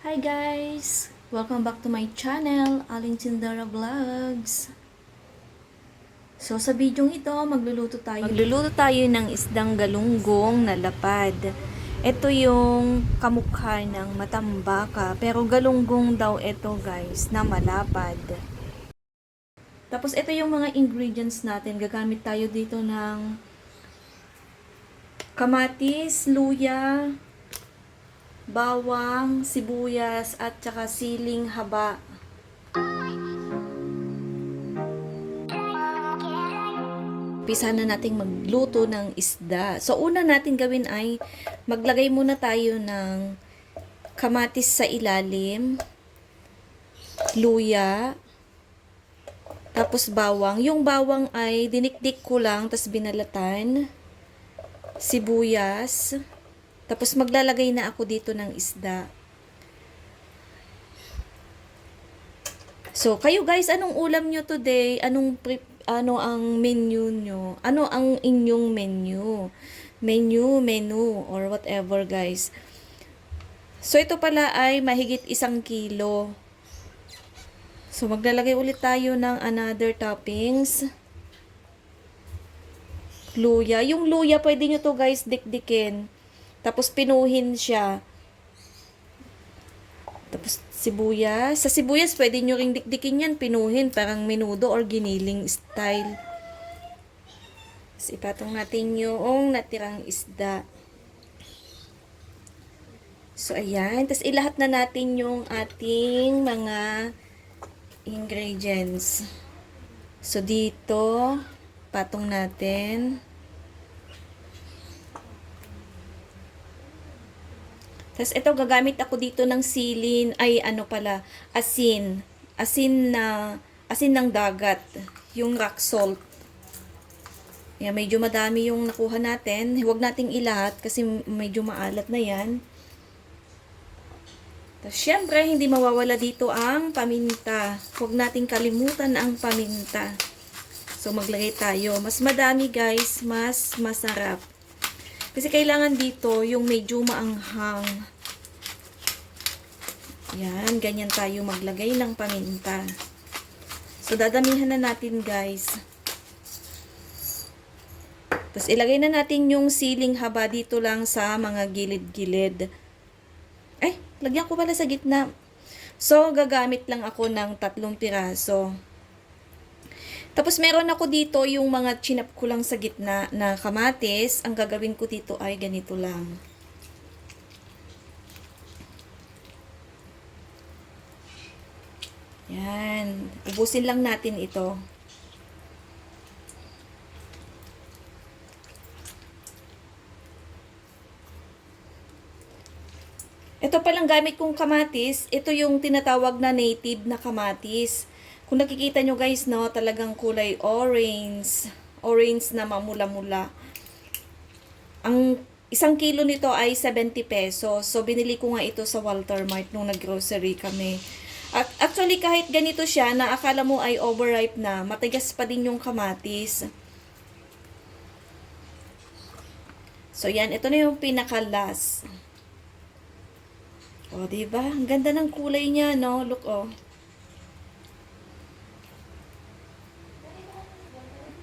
Hi guys! Welcome back to my channel, Aling Tindara Vlogs. So sa video ito, magluluto tayo ng isdang galunggong na lapad. Ito yung kamukha ng matambaka, pero galunggong daw ito guys, na malapad. Tapos ito yung mga ingredients natin. Gagamit tayo dito ng kamatis, luya, bawang, sibuyas, at saka siling haba. Umpisa na nating magluto ng isda. So, una natin gawin ay maglagay muna tayo ng kamatis sa ilalim, luya, tapos bawang. Yung bawang ay dinikdik ko lang, tapos binalatan, sibuyas, tapos maglalagay na ako dito ng isda. So, kayo guys, anong ulam nyo today? Ano ang menu nyo? Ano ang inyong menu? Menu, or whatever guys. So, ito pala ay mahigit 1 kilo. So, maglalagay ulit tayo ng another toppings. Luya. Yung luya, pwede nyo to guys dikdikin. Tapos, pinuhin siya. Tapos, sibuyas. Sa sibuyas, pwede nyo ring dikdikin yan, pinuhin, parang menudo or giniling style. Tapos, ipatong natin yung natirang isda. So, ayan. Tapos, ilahat na natin yung ating mga ingredients. So, dito, patong natin. Tapos ito, gagamit ako dito ng asin. Asin ng dagat. Yung rock salt. Yan, medyo madami yung nakuha natin. Huwag nating ilahat kasi medyo maalat na yan. Tapos syempre, hindi mawawala dito ang paminta. Huwag nating kalimutan ang paminta. So, maglagay tayo. Mas madami guys, mas masarap. Kasi kailangan dito yung medyo maanghang. Yan, ganyan tayo maglagay ng paminta. So, dadamihan na natin guys. Tapos, ilagay na natin yung siling haba dito lang sa mga gilid-gilid. Ay, lagyan ko pala sa gitna. So, gagamit lang ako ng 3 piraso. Tapos, meron ako dito yung mga chinap ko lang sa gitna na kamatis. Ang gagawin ko dito ay ganito lang. Yan. Ubusin lang natin ito. Ito palang gamit kong kamatis. Ito yung tinatawag na native na kamatis. Kung nakikita nyo guys, no, talagang kulay orange. Orange na mamula-mula. Ang 1 kilo nito ay 70 pesos. So, binili ko nga ito sa Walter Mart nung nag-grocery kami. At actually, kahit ganito siya, na akala mo ay overripe na, matigas pa din yung kamatis. So, yan. Ito na yung pinaka-last. O, diba? Ang ganda ng kulay niya, no? Look, oh.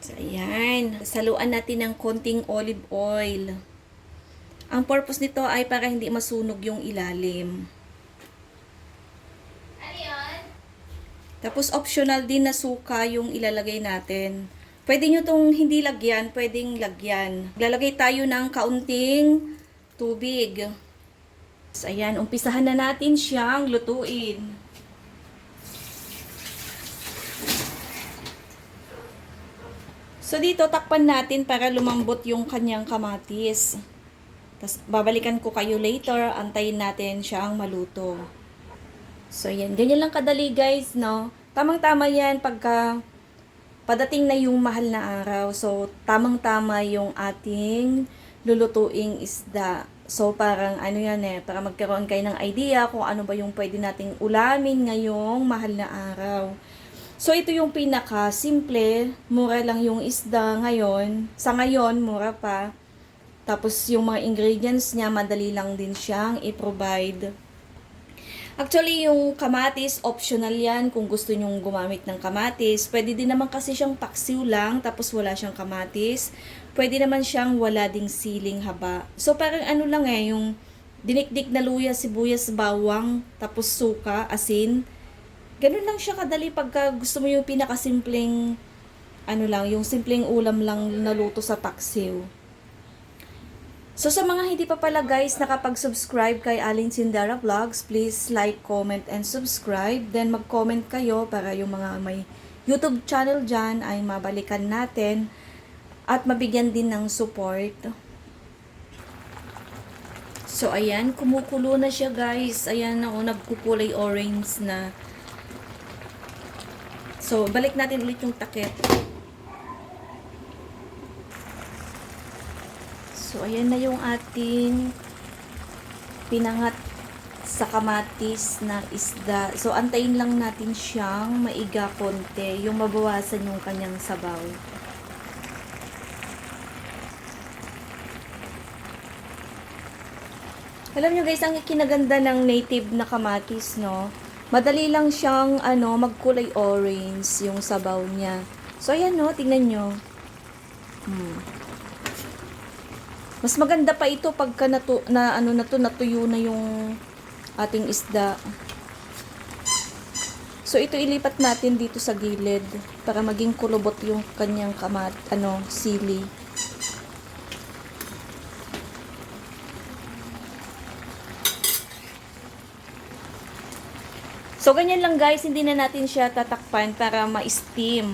So, ayan. Saluan natin ng konting olive oil. Ang purpose nito ay para hindi masunog yung ilalim. Tapos, optional din na suka yung ilalagay natin. Pwede nyo tong hindi lagyan, pwedeng lagyan. Lalagay tayo ng kaunting tubig. So, ayan, umpisahan na natin siyang lutuin. So, dito takpan natin para lumambot yung kanyang kamatis. Tapos, babalikan ko kayo later. Antayin natin siyang maluto. So, ayan. Ganyan lang kadali, guys, no? Tamang-tama yan pagka padating na yung mahal na araw. So, tamang-tama yung ating lulutuing isda. So, parang ano yan para magkaroon kayo ng idea kung ano ba yung pwede nating ulamin ngayong mahal na araw. So, ito yung pinaka-simple. Mura lang yung isda ngayon. Sa ngayon, mura pa. Tapos, yung mga ingredients niya, madali lang din siyang i-provide. Actually, yung kamatis, optional yan kung gusto nyong gumamit ng kamatis. Pwede din naman kasi siyang paksiw lang, tapos wala siyang kamatis. Pwede naman siyang wala ding siling haba. So, parang ano lang yung dinikdik na luya, sibuyas, bawang, tapos suka, asin. Ganun lang siya kadali pagka gusto mo yung pinakasimpleng, ano lang, yung simpleng ulam lang naluto sa paksiw. So sa mga hindi pa pala guys nakapag-subscribe kay Aling Sindara Vlogs, please like, comment, and subscribe. Then mag-comment kayo para yung mga may YouTube channel dyan ay mabalikan natin at mabigyan din ng support. So ayan, kumukulo na siya guys. Ayan na, nagkukulay orange na. So balik natin ulit yung takip. So, ayan na yung ating pinangat sa kamatis na isda. So, antayin lang natin siyang maiga konti, yung mabawasan yung kanyang sabaw. Alam nyo guys, ang kinaganda ng native na kamatis, no? Madali lang siyang, magkulay orange yung sabaw niya. So, ayan, no? Tingnan nyo. Mas maganda pa ito pagka natuyo na yung ating isda. So ito ilipat natin dito sa gilid para maging kulubot yung kanyang sili. So ganyan lang guys, hindi na natin siya tatakpan para ma-steam.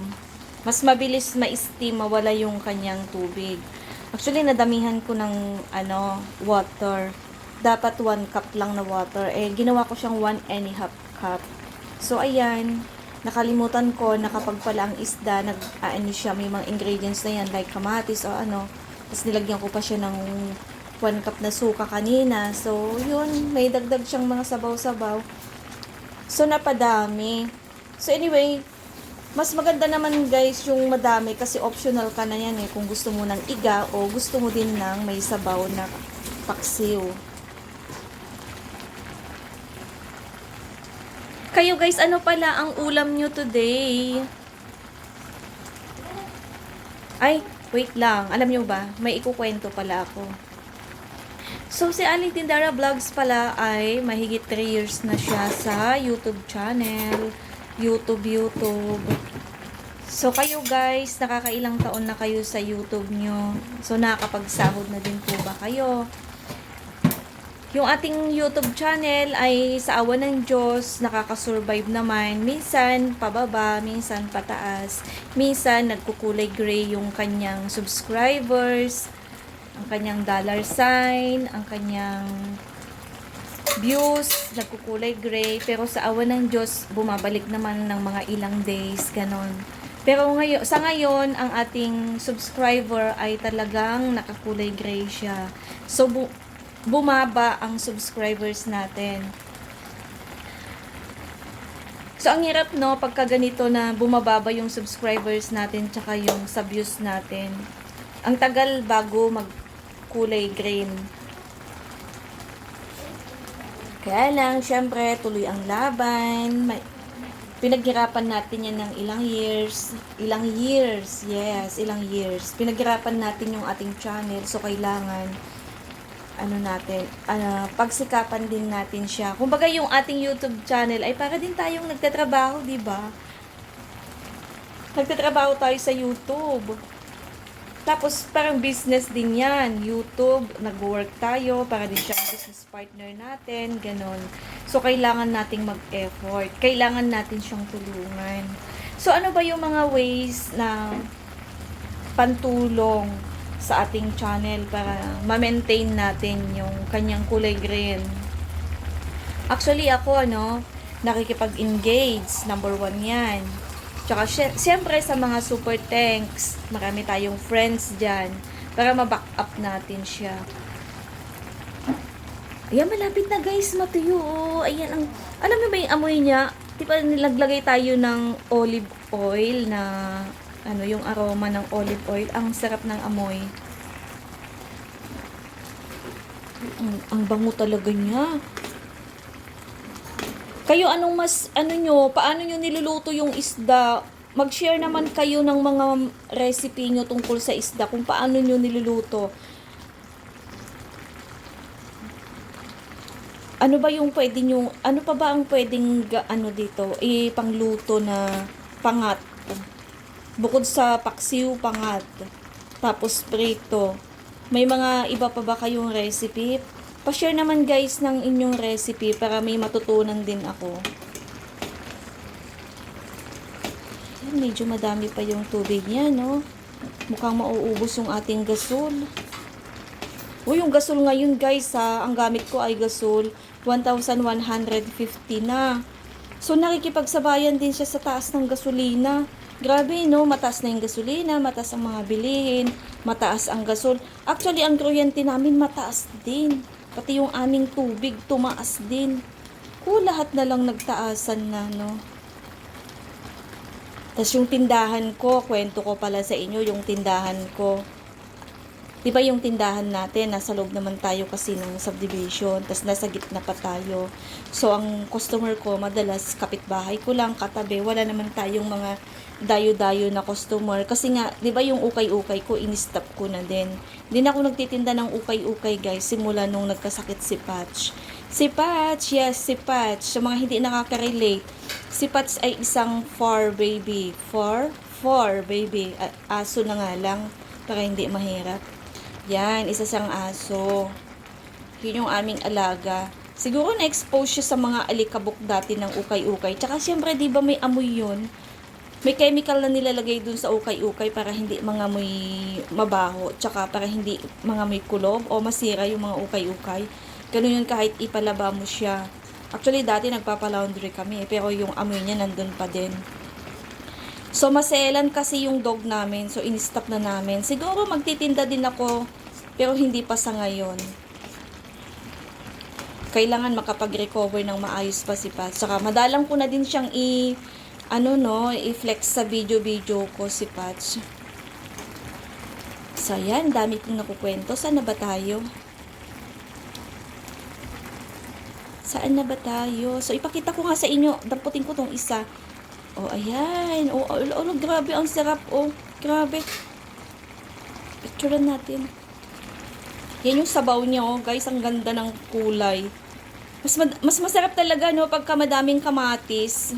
Mas mabilis ma-steam, mawala yung kanyang tubig. Actually, nadamihan ko ng water. Dapat 1 cup lang na water. Ginawa ko siyang 1.5 cup. So, ayan. Nakalimutan ko na kapag pala ang isda, siya, may mga ingredients na yan, like kamatis o Tapos nilagyan ko pa siya ng 1 cup na suka kanina. So, yun. May dagdag siyang mga sabaw-sabaw. So, napadami. So, anyway, mas maganda naman guys yung madami kasi optional ka na yan kung gusto mo ng iga o gusto mo din ng may sabaw na paksiw. Kayo guys, ano pala ang ulam nyo today? Ay, wait lang. Alam nyo ba? May ikukwento pala ako. So, si Aling Tindara Vlogs pala ay mahigit 3 years na siya sa YouTube channel. YouTube. So, kayo guys, nakakailang taon na kayo sa YouTube nyo. So, nakakapagsahod na din po ba kayo? Yung ating YouTube channel ay sa awa ng Diyos, nakakasurvive naman. Minsan pababa, minsan pataas. Minsan nagkukulay gray yung kanyang subscribers, ang kanyang dollar sign, ang kanyang views, nagkukulay gray. Pero sa awa ng Diyos, bumabalik naman ng mga ilang days, ganon. Pero sa ngayon, ang ating subscriber ay talagang nakakulay gray siya. So, bumaba ang subscribers natin. So, ang hirap pagka ganito na bumababa yung subscribers natin tsaka yung sa views natin. Ang tagal bago magkulay green. Kaya lang, syempre, tuloy ang laban. Pinaghirapan natin yan ng ilang years. Ilang years. Pinaghirapan natin yung ating channel. So, kailangan, pagsikapan din natin siya. Kumbaga, yung ating YouTube channel ay para din tayong nagtatrabaho, di ba? Nagtatrabaho tayo sa YouTube. Tapos, parang business din yan. YouTube, nag-work tayo, para din siya business partner natin, ganon. So, kailangan nating mag-effort. Kailangan natin siyang tulungan. So, ano ba yung mga ways na pantulong sa ating channel para ma-maintain natin yung kanyang kulay green? Actually, ako, nakikipag-engage. Number 1 yan. Tsaka, siyempre, sa mga super thanks, marami tayong friends dyan para ma-back up natin siya. Ayan, malapit na guys, matuyo. Ayan, alam mo ba yung amoy niya? Di ba nilaglagay tayo ng olive oil na, yung aroma ng olive oil. Ang sarap ng amoy. Ang bango talaga niya. Kayo anong mas, ano nyo, paano nyo niluluto yung isda? Mag-share naman kayo ng mga recipe nyo tungkol sa isda, kung paano nyo niluluto. Ano ba yung pwede nyo, ano pa ba ang pwedeng, ano dito, pangluto na pangat? Bukod sa paksiw, pangat. Tapos prito. May mga iba pa ba kayong recipe? Pa-share naman guys ng inyong recipe para may matutunan din ako. Yan, medyo madami pa yung tubig niya, no? Mukhang mauubos yung ating gasol. Yung gasol ngayon guys ha, ang gamit ko ay gasol 1,150 na. So nakikipagsabayan din siya sa taas ng gasolina. Grabe no, mataas na yung gasolina, mataas ang mga bilihin, mataas ang gasol. Actually ang kuryente namin mataas din. Pati yung aming tubig tumaas din. Lahat na lang nagtaasan na no. Tapos yung tindahan ko, kwento ko pala sa inyo yung tindahan ko. Diba yung tindahan natin, nasa loob naman tayo kasi ng subdivision, tas nasa gitna pa tayo. So, ang customer ko, madalas kapitbahay ko lang, katabi, wala naman tayong mga dayo-dayo na customer. Kasi nga, diba yung ukay-ukay ko, in-stop ko na din. Hindi na ako nagtitinda ng ukay-ukay guys, simula nung nagkasakit si Patch. Si Patch, yes, si Patch. Sa mga hindi nakaka-relate, si Patch ay isang fur baby. Fur baby. Aso na nga lang, para hindi mahirap. Yan, isa siyang aso. Yun yung aming alaga. Siguro na-expose siya sa mga alikabok dati ng ukay-ukay. Tsaka siyempre, di ba may amoy yun? May chemical na nilalagay dun sa ukay-ukay para hindi mga may mabaho. Tsaka para hindi mga may kulob o masira yung mga ukay-ukay. Ganun yun kahit ipalaba mo siya. Actually, dati nagpapalaundry kami. Pero yung amoy niya nandun pa din. So, maselan kasi yung dog namin. So, in-stop na namin. Siguro magtitinda din ako, pero hindi pa sa ngayon. Kailangan makapag-recover ng maayos pa si Pat. Saka, madalang ko na din siyang i-flex sa video-video ko si Pat. So, yan. Dami kong nakukwento. Saan na ba tayo? Saan na ba tayo? So, ipakita ko nga sa inyo. Damputin ko tong isa. Oh, ayan. Oh, grabe. Ang sarap. Oh, grabe. Picturean natin. Yan yung sabaw niya, oh. Guys, ang ganda ng kulay. Mas masarap talaga, no, pagka madaming kamatis.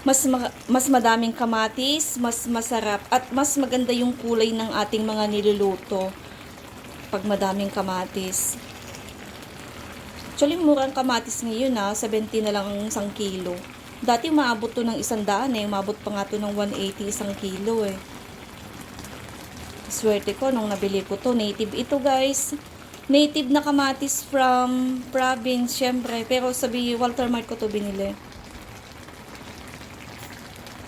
Mas madaming kamatis, mas masarap. At mas maganda yung kulay ng ating mga niluluto. Pag madaming kamatis. Actually, murang kamatis ngayon, 70 na lang ang 1 kilo. Dati maabot to ng 100 Maabot pa nga to ng 180 1 kilo eh. Swerte ko nung nabili ko to. Native ito guys. Native na kamatis from province syempre. Pero sabi Walter Mart ko to binili.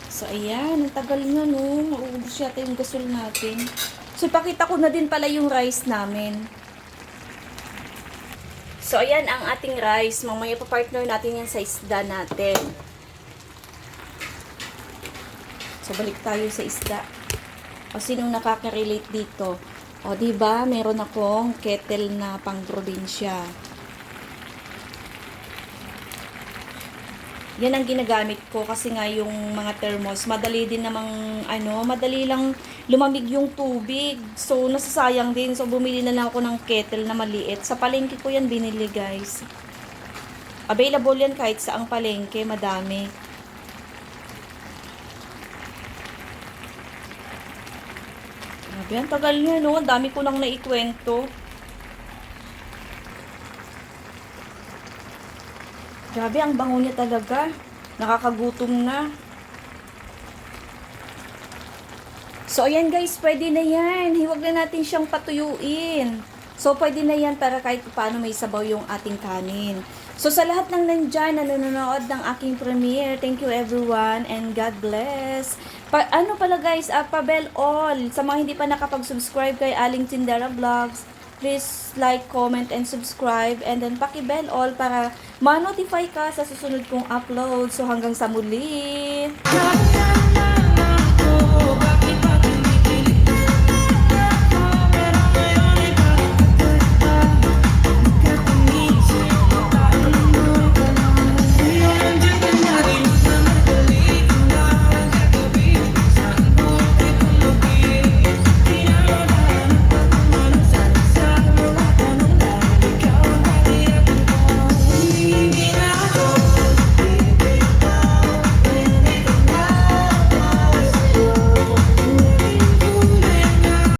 So ayan. Ang tagal na no. Maubos yata yung gasol natin. So pakita ko na din pala yung rice namin. So ayan ang ating rice. Mamaya pa partner natin yan sa isda natin. So, balik tayo sa isda. O, sinong nakaka-relate dito? O, diba, meron akong kettle na pang-probinsya. Yan ang ginagamit ko kasi nga yung mga thermos, madali din namang, madali lang lumamig yung tubig. So, nasasayang din. So, bumili na lang ako ng kettle na maliit. Sa palengke ko yan binili, guys. Available yan kahit saang palengke, madami. Ang tagal nyo, no? Ang dami ko nang naikwento. Grabe, ang bango niya talaga. Nakakagutom na. So, ayan guys, pwede na yan. Huwag na natin siyang patuyuin. So, pwede na yan para kahit paano may sabaw yung ating kanin. So, sa lahat ng nandyan na nanonood ng aking premiere, thank you everyone and God bless. Ano pala guys, pa-bell all. Sa mga hindi pa nakapag-subscribe kay Aling Tindera Vlogs, please like, comment, and subscribe. And then, paki-bell all para ma-notify ka sa susunod kong upload. So, hanggang sa muli.